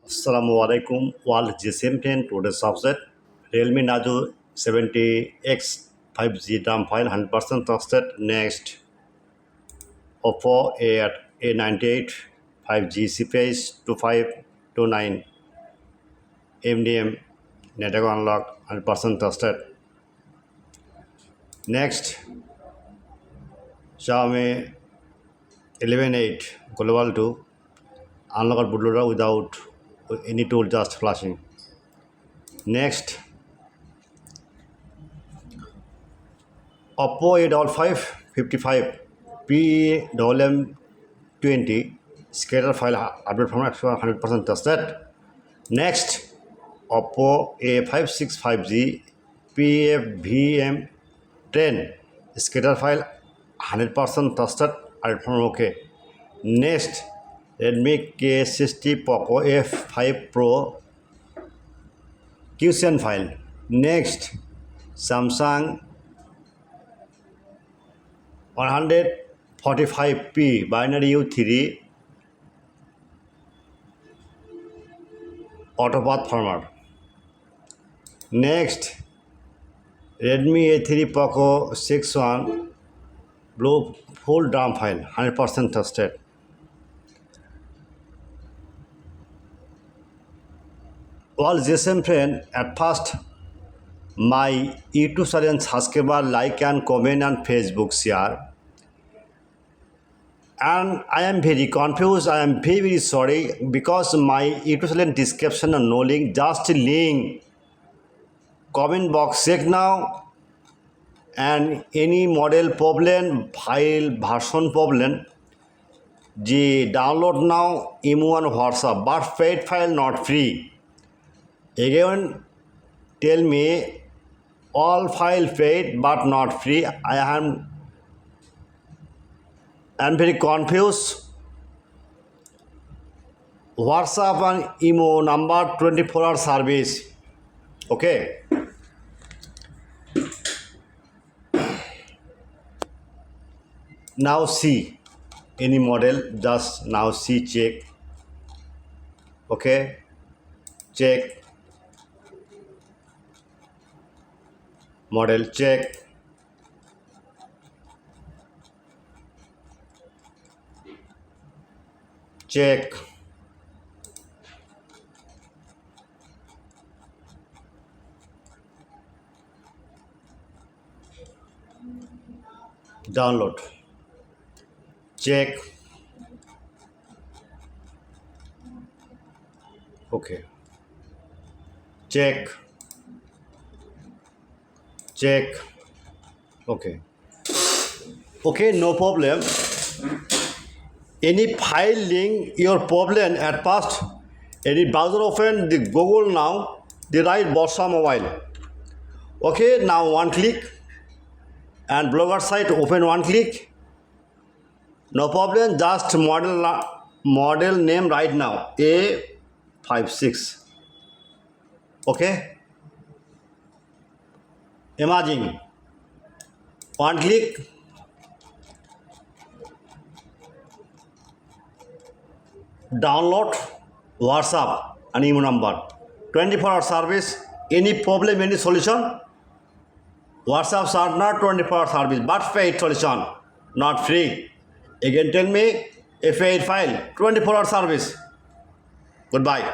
Assalamualaikum world GSM 10 today's subject Realme Narzo 70X 5G RAM file 100% trusted. Next, Oppo A98 5G CPS 2529 MDM network unlock 100% trusted. Next, Xiaomi 11.8 Global 2 unlocked bootloader without any tool, just flashing. Next, Oppo A55 55 PEM20 scatter file update from 100% tested. Next, Oppo A56 5G PFVM10 scatter file 100% tested, update from OK. Next, Redmi K60 Poco F5 Pro QCN file. Next, Samsung 145p binary U3 autopath format. Next, Redmi A3 Poco 61 blue full DRAM file 100% tested. All GSM friend, at first my YouTube channel subscriber, like and comment and Facebook share. And I am very confused. I am very sorry because my YouTube channel description and no link, just link. Comment box check now. And any model problem, file version problem, the download now imo and WhatsApp, but paid file not free. Again, tell me all file paid but not free. I am very confused. WhatsApp and imo number 24-hour service. Okay. Now see any model, just now see, check. Okay, check model, check. Check. Download. Check. Okay. Check. Check. Okay. Okay, no problem. Any file link your problem at first, any browser open the Google now, the right Bossa mobile. Okay, now one click and blogger site open one click. No problem, just model name right now A56. Okay, imagine one click. Download WhatsApp and email number 24-hour service. Any problem, any solution, WhatsApp are not 24-hour service but paid solution, not free. Again tell me, a paid file 24-hour service. Goodbye.